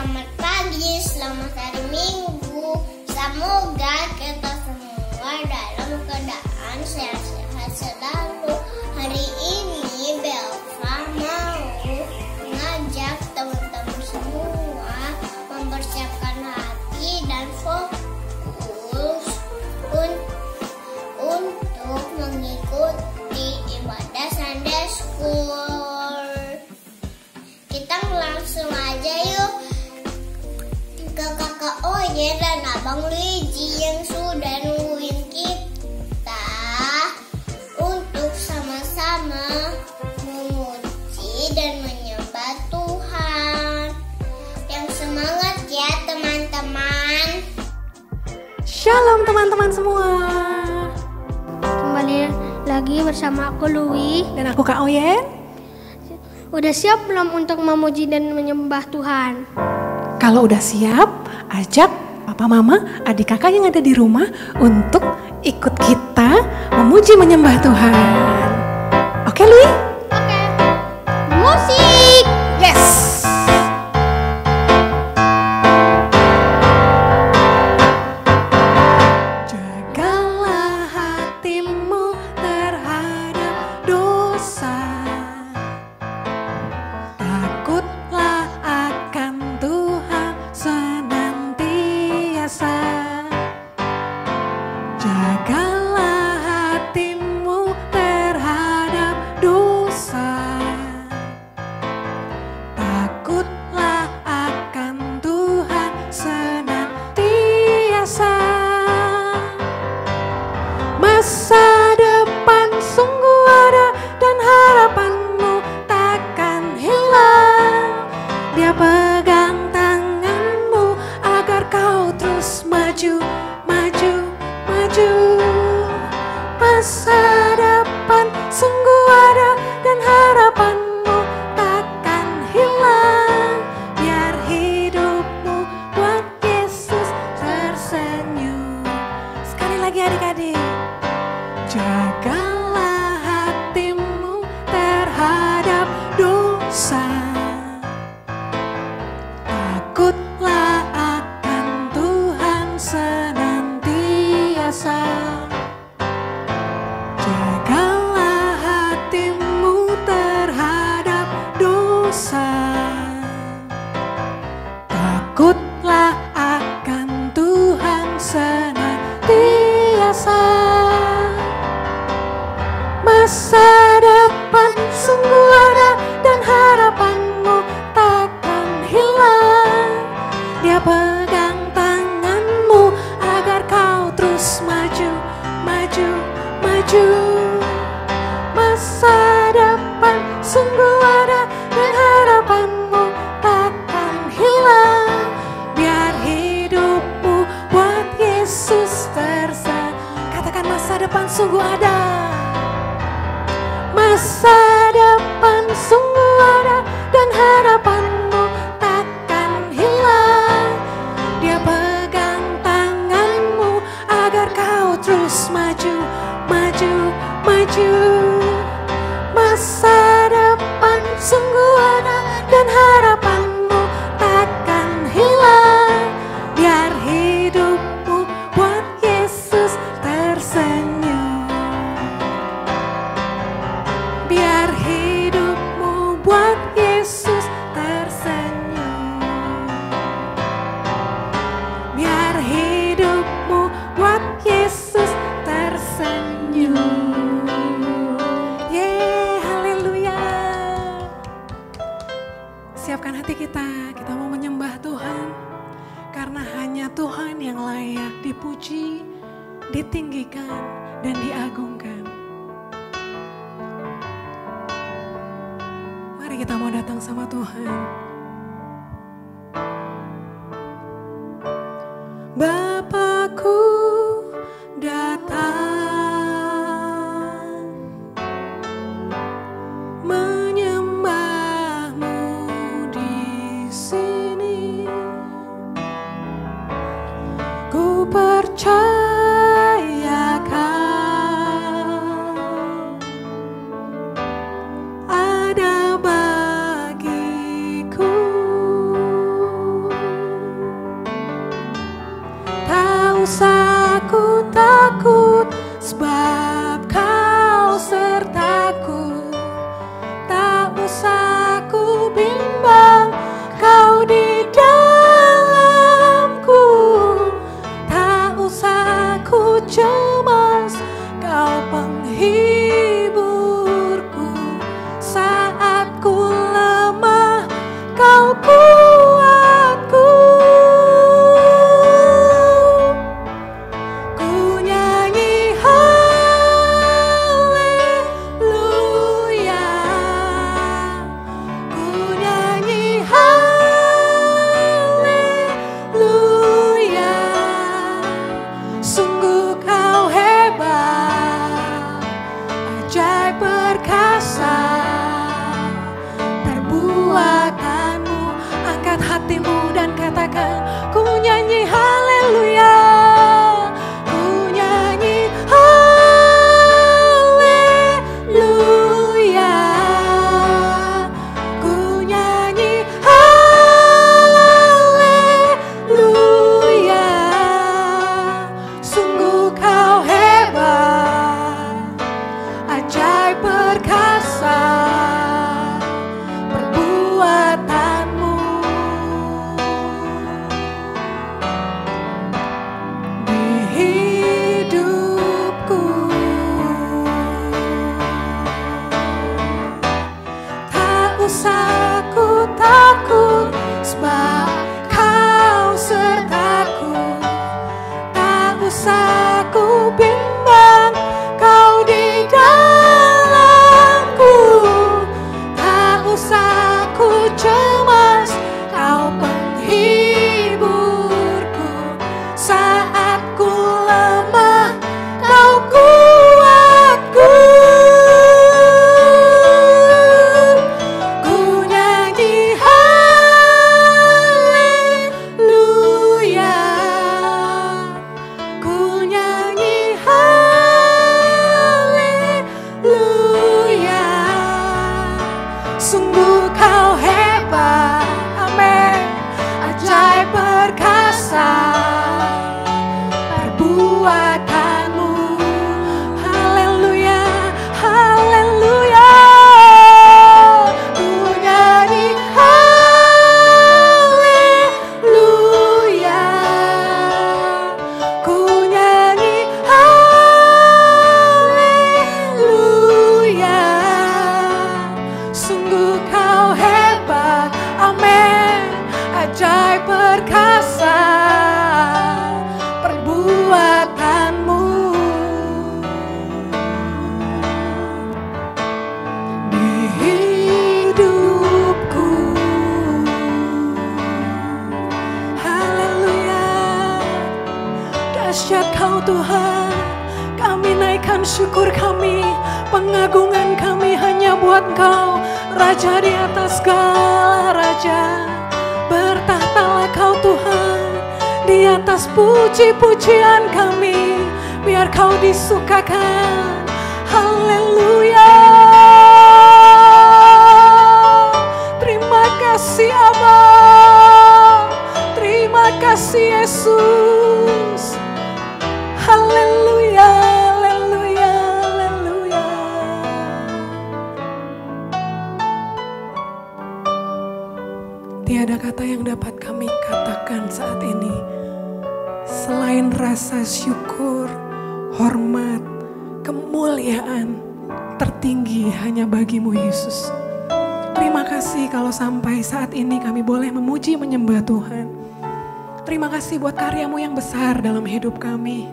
selamat pagi, selamat hari Minggu. Semoga kita semua dalam keadaan sehat-sehat selalu. Hari ini Belva mau mengajak teman-teman semua mempersiapkan hati dan fokus untuk mengikuti ibadah Sunday School. Kita langsung aja yuk ke Kakak Oye dan Abang Luigi yang sudah nungguin kita untuk sama-sama memuji dan menyembah Tuhan. Yang semangat ya teman-teman. Shalom teman-teman semua. Kembali lagi bersama aku Lui Dan aku Kak Oyen. Udah siap belum untuk memuji dan menyembah Tuhan? Kalau udah siap, ajak papa mama, adik kakak yang ada di rumah untuk ikut kita memuji menyembah Tuhan. Oke Lui? Oke. Musik. Yes. Jagalah hatimu terhadap dosa. Takutlah akan Tuhan senantiasa. Jagalah hatimu terhadap dosa. Takutlah akan Tuhan senantiasa. Masa depan sungguh ada dan harapanmu takkan hilang. Dia pegang tanganmu agar kau terus maju, maju, maju. Masa depan sungguh ada dan harapanmu takkan hilang. Biar hidupmu buat Yesus tersenyum. Sekali lagi adik-adik. Jagalah hatimu terhadap dosa. Takutlah akan Tuhan senantiasa. Jagalah hatimu terhadap dosa. Takutlah akan Tuhan senantiasa. Masa depan sungguh ada dan harapanmu takkan hilang. Dia pegang tanganmu agar kau terus maju, maju, maju. Masa depan sungguh ada dan harapanmu takkan hilang. Biar hidupmu buat Yesus tersenyum. Katakan masa depan sungguh ada. Masa depan sungguh ada dan harapanmu takkan hilang. Dia pegang tanganmu agar kau terus maju, maju, maju. Masa depan sungguh ada dan harapanmu takkan hilang. Biar hidupmu buat Yesus tersenyum. Biar hidupmu buat Yesus tersenyum. Biar hidupmu buat Yesus tersenyum. Yeay, haleluya. Siapkan hati kita mau menyembah Tuhan. Karena hanya Tuhan yang layak dipuji, ditinggikan, dan diagungkan. Mari kita mau datang sama Tuhan. Bapakku datang menyembahmu di sini. Ku percaya kau ada bagiku. katakan, ku nyanyi haleluya, ku nyanyi haleluya, ku nyanyi haleluya. Sungguh kau hebat, ajaib perkasa perbuatanmu. Di hidupku tak usah ku takut, sebab kau sertaku. Tak usah ku bimbang, kau di dalamku. Tak usah ku cemas, kau penghiburku. Saat ku lemah, kau kuatku. Ku nyanyi haleluya, ku nyanyi haleluya. Sungguh kau hebat, amin, ajaib perkasa perbuatanmu. Haleluya, haleluya. Ku nyanyi haleluya, ku nyanyi haleluya. Sungguh kau hebat, amin, ajaib perkasa perbuatanmu. Di hidupku, haleluya. Dahsyat kau Tuhan, kami naikkan syukur kami, pengagungan kami hanya buat Kau, Raja di atas segala raja. Bertahtalah Kau Tuhan, di atas puji-pujian kami, biar Kau disukakan. Haleluya. Terima kasih Abah, terima kasih Yesus. Haleluya, haleluya, haleluya. Tiada kata yang dapat kami katakan saat ini selain rasa syukur, hormat, kemuliaan tertinggi hanya bagi-Mu Yesus. Terima kasih kalau sampai saat ini kami boleh memuji menyembah Tuhan. Terima kasih buat karya-Mu yang besar dalam hidup kami.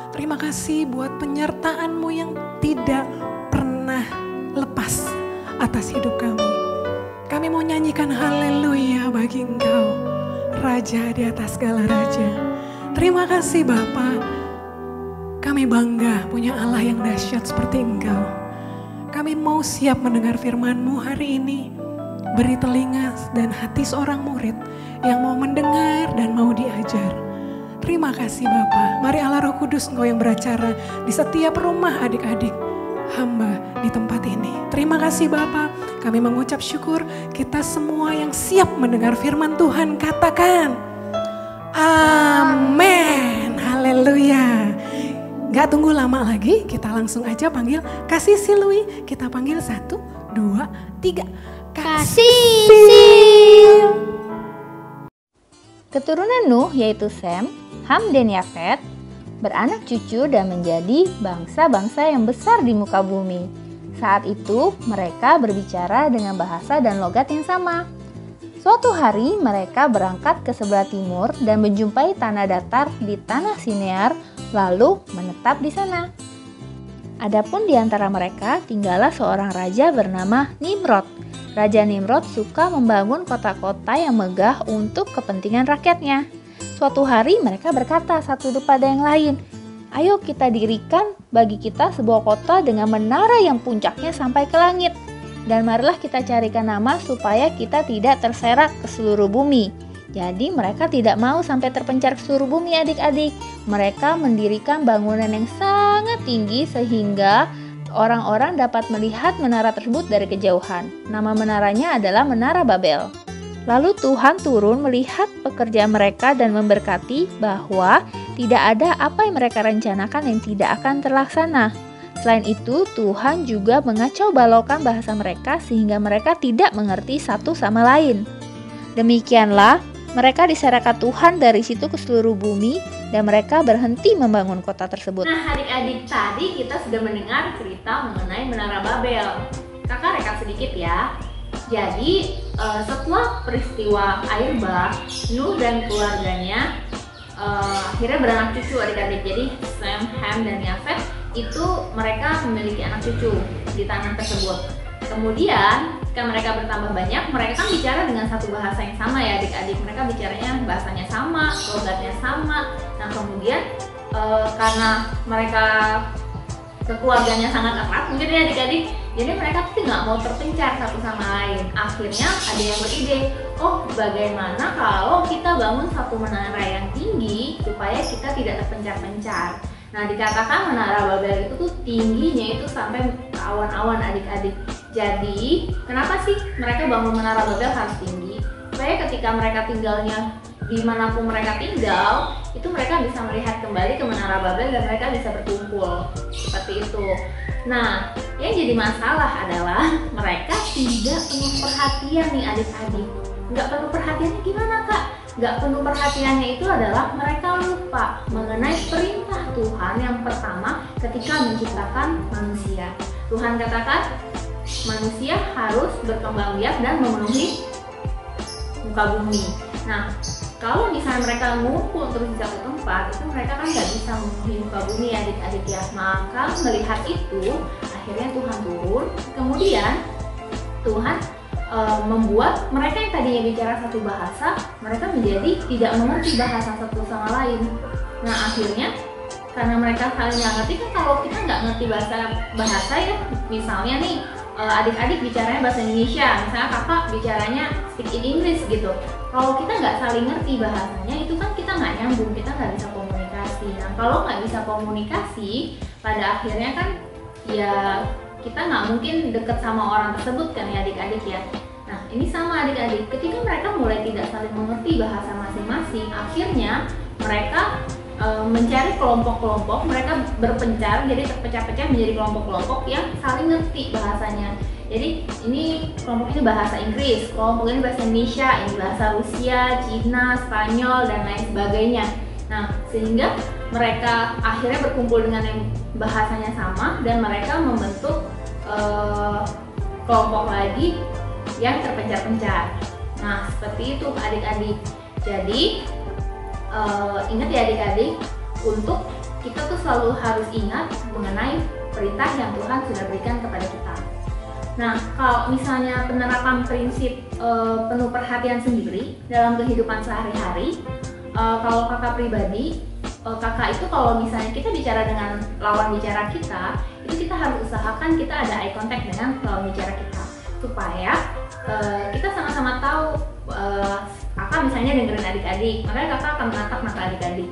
Terima kasih buat penyertaan-Mu yang tidak pernah lepas atas hidup kami. Kami mau nyanyikan haleluya bagi Engkau, Raja di atas segala raja. Terima kasih Bapa. Kami bangga punya Allah yang dahsyat seperti Engkau. Kami mau siap mendengar firman-Mu hari ini. Beri telinga dan hati seorang murid yang mau mendengar dan mau diajar. Terima kasih Bapa. Mari Allah Roh Kudus Engkau yang beracara di setiap rumah adik-adik hamba di tempat ini. Terima kasih Bapa. Kami mengucap syukur, kita semua yang siap mendengar firman Tuhan katakan amin. Haleluya. Gak tunggu lama lagi, kita langsung aja panggil Kasih Silwi. Kita panggil 1, 2, 3. Kasih. Keturunan Nuh yaitu Sem, Ham dan Yafet beranak cucu dan menjadi bangsa-bangsa yang besar di muka bumi. Saat itu mereka berbicara dengan bahasa dan logat yang sama. Suatu hari mereka berangkat ke sebelah timur dan menjumpai tanah datar di tanah Sinear, lalu menetap di sana. Adapun di antara mereka tinggallah seorang raja bernama Nimrod. Raja Nimrod suka membangun kota-kota yang megah untuk kepentingan rakyatnya. Suatu hari mereka berkata satu kepada yang lain, "Ayo kita dirikan bagi kita sebuah kota dengan menara yang puncaknya sampai ke langit. Dan marilah kita carikan nama supaya kita tidak terserak ke seluruh bumi, Jadi mereka tidak mau sampai terpencar ke seluruh bumi adik-adik. Mereka mendirikan bangunan yang sangat tinggi sehingga orang-orang dapat melihat menara tersebut dari kejauhan. Nama menaranya adalah Menara Babel. Lalu Tuhan turun melihat pekerjaan mereka dan memberkati bahwa tidak ada apa yang mereka rencanakan yang tidak akan terlaksana. Selain itu, Tuhan juga mengacau balaukan bahasa mereka sehingga mereka tidak mengerti satu sama lain. Demikianlah, mereka diserahkan Tuhan dari situ ke seluruh bumi dan mereka berhenti membangun kota tersebut. Nah adik-adik, tadi kita sudah mendengar cerita mengenai Menara Babel. Kakak rekap sedikit ya. Jadi setelah peristiwa air bah, Nuh dan keluarganya akhirnya beranak cucu adik-adik. Jadi Sem, Ham, dan Yafet itu mereka memiliki anak cucu di tanah tersebut. Kemudian ketika mereka bertambah banyak, mereka kan bicara dengan satu bahasa yang sama ya adik-adik. Mereka bicaranya bahasanya sama, logatnya sama. Nah kemudian karena mereka keluarganya sangat erat mungkin ya adik-adik, jadi mereka tuh nggak mau terpencar satu sama lain. Akhirnya ada yang beride, oh bagaimana kalau kita bangun satu menara yang tinggi supaya kita tidak terpencar-pencar. Nah dikatakan Menara Babel itu tuh tingginya itu sampai ke awan-awan adik-adik. Jadi kenapa sih mereka bangun Menara Babel harus tinggi? Supaya ketika mereka tinggalnya dimanapun mereka tinggal, itu mereka bisa melihat kembali ke Menara Babel dan mereka bisa berkumpul seperti itu. Nah yang jadi masalah adalah mereka tidak penuh perhatian nih adik-adik. Nggak penuh perhatiannya gimana kak? Nggak penuh perhatiannya itu adalah mereka lupa mengenai perintah Tuhan yang pertama ketika menciptakan manusia. Tuhan katakan manusia harus berkembang biak dan memenuhi muka bumi. Nah kalau misalnya mereka ngumpul terus di satu tempat, itu mereka kan nggak bisa memenuhi muka bumi adik-adik ya. Maka melihat itu akhirnya Tuhan turun. Kemudian Tuhan membuat mereka yang tadinya bicara satu bahasa, mereka menjadi tidak mengerti bahasa satu sama lain. Nah akhirnya karena mereka saling nggak ngerti, kan kalau kita nggak ngerti bahasa ya, misalnya nih adik-adik bicaranya bahasa Indonesia, misalnya kakak bicaranya speak in English gitu. Kalau kita nggak saling ngerti bahasanya, itu kan kita nggak nyambung, kita nggak bisa komunikasi. Nah kalau nggak bisa komunikasi, pada akhirnya kan ya kita nggak mungkin deket sama orang tersebut kan ya adik-adik ya. Nah ini sama adik-adik, ketika mereka mulai tidak saling mengerti bahasa masing-masing, akhirnya mereka mencari kelompok-kelompok, mereka berpencar, jadi terpecah-pecah menjadi kelompok-kelompok yang saling ngerti bahasanya. Jadi ini kelompok ini bahasa Inggris, kelompok ini bahasa Indonesia, ini bahasa Rusia, Cina, Spanyol, dan lain sebagainya. Nah sehingga mereka akhirnya berkumpul dengan yang bahasanya sama dan mereka membentuk kelompok lagi yang terpencar-pencar. Nah seperti itu adik-adik. Jadi ingat ya adik-adik, untuk kita tuh selalu harus ingat mengenai perintah yang Tuhan sudah berikan kepada kita. Nah kalau misalnya penerapan prinsip penuh perhatian sendiri dalam kehidupan sehari-hari, kalau kakak pribadi, kakak itu kalau misalnya kita bicara dengan lawan bicara kita, itu kita harus usahakan kita ada eye contact dengan lawan bicara kita, supaya kita sama-sama tahu. Kakak misalnya dengerin adik-adik, makanya kakak akan menatap mata adik-adik.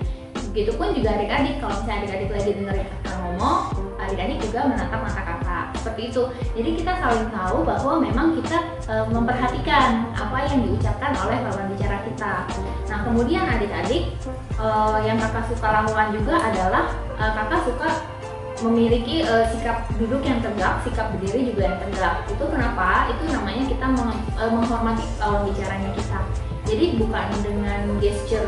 Begitupun juga adik-adik, kalau misalnya adik-adik lagi dengerin kakak ngomong, adik-adik juga menatap mata kakak. Seperti itu. Jadi kita saling tahu bahwa memang kita memperhatikan apa yang diucapkan oleh lawan bicara kita. Nah kemudian adik-adik, yang kakak suka lakukan juga adalah kakak suka memiliki sikap duduk yang tegak, sikap berdiri juga yang tegak. Itu kenapa? Itu namanya kita menghormati lawan bicaranya kita. Jadi bukan dengan gesture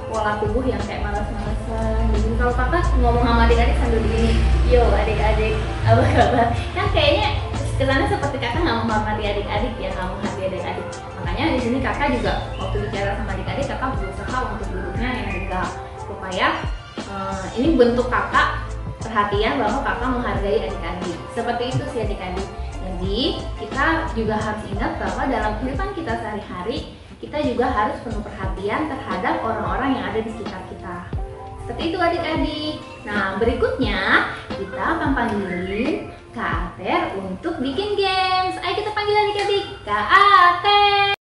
pola tubuh yang kayak malas-malasan. Jadi kalau kakak ngomong sama adik-adik sambil begini, yo adik-adik, apa kan kayaknya kesannya seperti kakak nggak menghormati adik-adik ya, nggak menghargai adik-adik. Makanya di sini kakak juga waktu bicara sama adik-adik, kakak berusaha untuk duduknya yang tegak supaya ini bentuk kakak perhatian bahwa kakak menghargai adik-adik. Seperti itu sih adik-adik. Jadi kita juga harus ingat bahwa dalam kehidupan kita sehari-hari, kita juga harus penuh perhatian terhadap orang-orang yang ada di sekitar kita. Seperti itu adik-adik. Nah berikutnya kita akan panggilin Kak Ater untuk bikin games. Ayo kita panggil adik-adik. Kak Ater.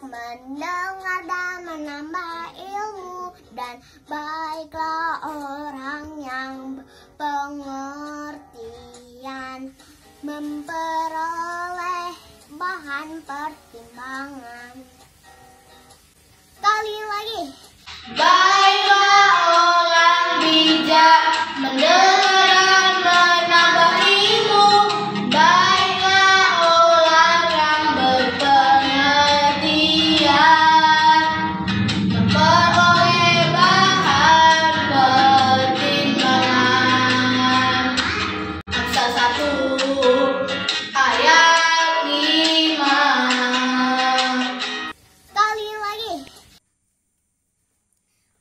mendengar dan menambah ilmu, dan baiklah orang yang pengertian memperoleh bahan pertimbangan. Kali lagi. Baiklah orang bijak mendengar dan menambah ilmu, baiklah orang yang berpengertian memperoleh bahan pertimbangan. Amsal 1 ayat 5. Kali lagi.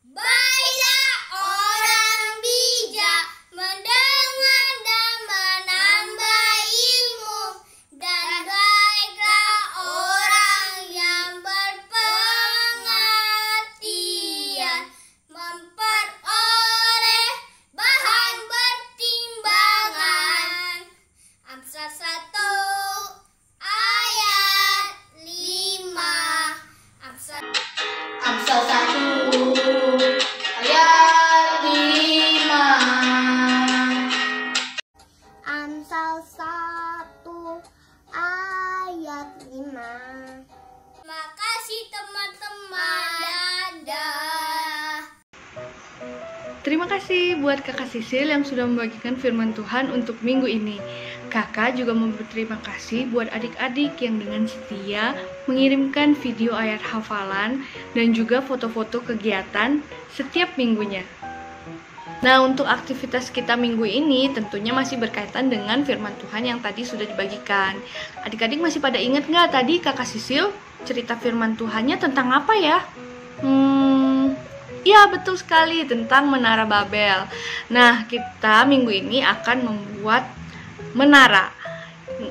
Baiklah orang bijak mendengar dan menambah ilmu, dan baiklah orang yang berpengertian memperoleh bahan pertimbangan. Amsal 1 ayat 5. Amsal 1 ayat 5. Amsal 1 ayat 5. Terima kasih teman-teman. Dadah. Terima kasih buat Kakak Sisil yang sudah membagikan firman Tuhan untuk minggu ini. Kakak juga mau berterima kasih buat adik-adik yang dengan setia mengirimkan video ayat hafalan dan juga foto-foto kegiatan setiap minggunya. Nah, untuk aktivitas kita minggu ini tentunya masih berkaitan dengan firman Tuhan yang tadi sudah dibagikan. Adik-adik masih pada ingat nggak tadi Kakak Sisil cerita firman Tuhannya tentang apa ya? Ya, betul sekali, tentang Menara Babel. Nah, kita minggu ini akan membuat menara.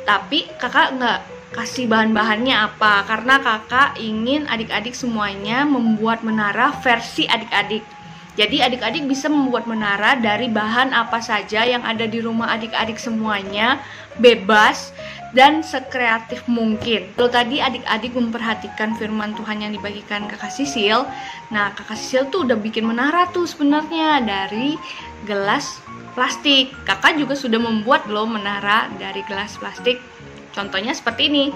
Tapi kakak nggak kasih bahan-bahannya apa, karena kakak ingin adik-adik semuanya membuat menara versi adik-adik. Jadi adik-adik bisa membuat menara dari bahan apa saja yang ada di rumah adik-adik semuanya, bebas dan sekreatif mungkin. Kalau tadi adik-adik memperhatikan firman Tuhan yang dibagikan Kakak Sisil, nah Kakak Sisil tuh udah bikin menara tuh sebenarnya dari gelas plastik. Kakak juga sudah membuat loh menara dari gelas plastik. Contohnya seperti ini.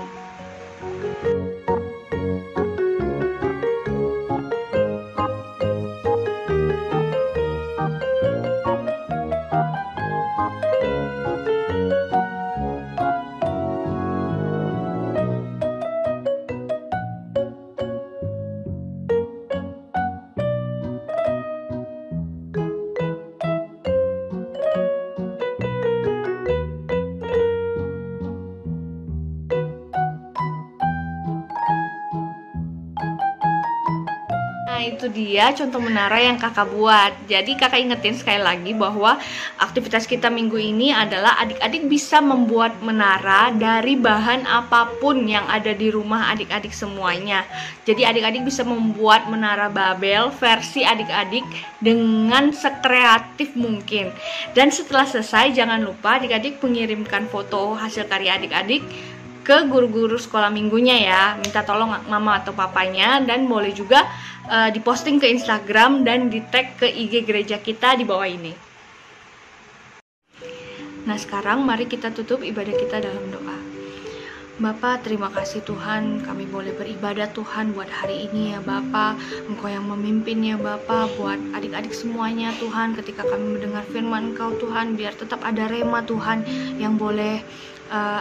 Nah, itu dia contoh menara yang kakak buat. Jadi kakak ingetin sekali lagi bahwa aktivitas kita minggu ini adalah adik-adik bisa membuat menara dari bahan apapun yang ada di rumah adik-adik semuanya. Jadi adik-adik bisa membuat menara Babel versi adik-adik dengan sekreatif mungkin. Dan setelah selesai jangan lupa adik-adik mengirimkan foto hasil karya adik-adik ke guru-guru sekolah minggunya ya. Minta tolong mama atau papanya, dan boleh juga diposting ke Instagram dan di tag ke IG gereja kita di bawah ini. Nah, sekarang mari kita tutup ibadah kita dalam doa. Bapa, terima kasih Tuhan, kami boleh beribadah Tuhan buat hari ini ya Bapa. Engkau yang memimpin ya Bapa, buat adik-adik semuanya Tuhan. Ketika kami mendengar firman Engkau Tuhan, biar tetap ada rema Tuhan yang boleh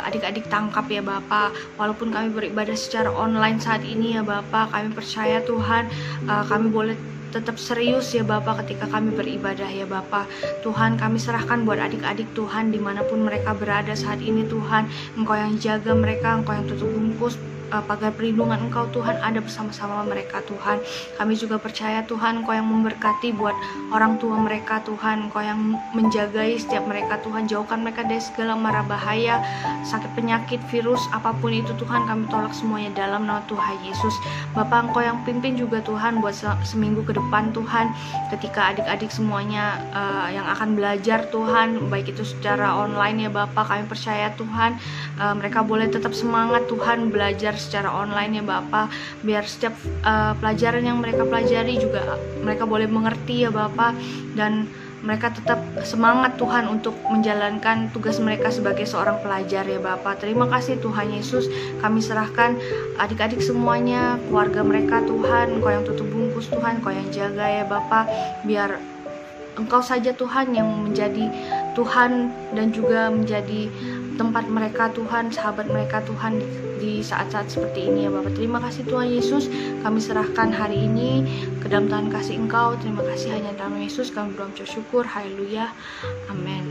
adik-adik tangkap ya Bapa. Walaupun kami beribadah secara online saat ini ya Bapa, kami percaya Tuhan kami boleh tetap serius ya Bapa ketika kami beribadah ya Bapa. Tuhan, kami serahkan buat adik-adik Tuhan dimanapun mereka berada saat ini Tuhan. Engkau yang jaga mereka, Engkau yang tutup bungkus pagar perlindungan Engkau Tuhan ada bersama-sama mereka Tuhan. Kami juga percaya Tuhan Engkau yang memberkati buat orang tua mereka Tuhan. Engkau yang menjagai setiap mereka Tuhan. Jauhkan mereka dari segala mara bahaya, sakit penyakit, virus, apapun itu Tuhan. Kami tolak semuanya dalam nama Tuhan Yesus. Bapa, Engkau yang pimpin juga Tuhan buat seminggu ke depan Tuhan. Ketika adik-adik semuanya yang akan belajar Tuhan, baik itu secara online ya Bapa, kami percaya Tuhan mereka boleh tetap semangat Tuhan belajar secara online ya Bapak. Biar setiap pelajaran yang mereka pelajari juga mereka boleh mengerti ya Bapak, dan mereka tetap semangat Tuhan untuk menjalankan tugas mereka sebagai seorang pelajar ya Bapak. Terima kasih Tuhan Yesus, kami serahkan adik-adik semuanya, keluarga mereka Tuhan, Engkau yang tutup bungkus Tuhan, Engkau yang jaga ya Bapak. Biar Engkau saja Tuhan yang menjadi Tuhan dan juga menjadi tempat mereka Tuhan, sahabat mereka Tuhan di saat-saat seperti ini ya Bapak. Terima kasih Tuhan Yesus, kami serahkan hari ini ke dalam tangan kasih Engkau. Terima kasih hanya dalam Yesus kami berdoa syukur. Haleluya, amin.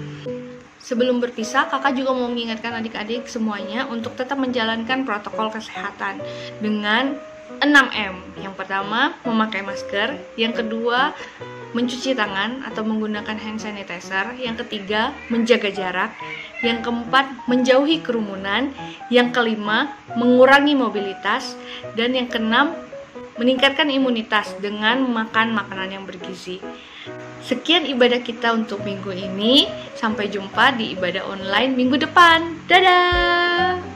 Sebelum berpisah, kakak juga mau mengingatkan adik-adik semuanya untuk tetap menjalankan protokol kesehatan dengan 6M. Yang pertama, memakai masker. Yang kedua, mencuci tangan atau menggunakan hand sanitizer. Yang ketiga, menjaga jarak. Yang keempat, menjauhi kerumunan. Yang kelima, mengurangi mobilitas. Dan yang keenam, meningkatkan imunitas dengan makan makanan yang bergizi. Sekian ibadah kita untuk minggu ini. Sampai jumpa di ibadah online minggu depan. Dadah!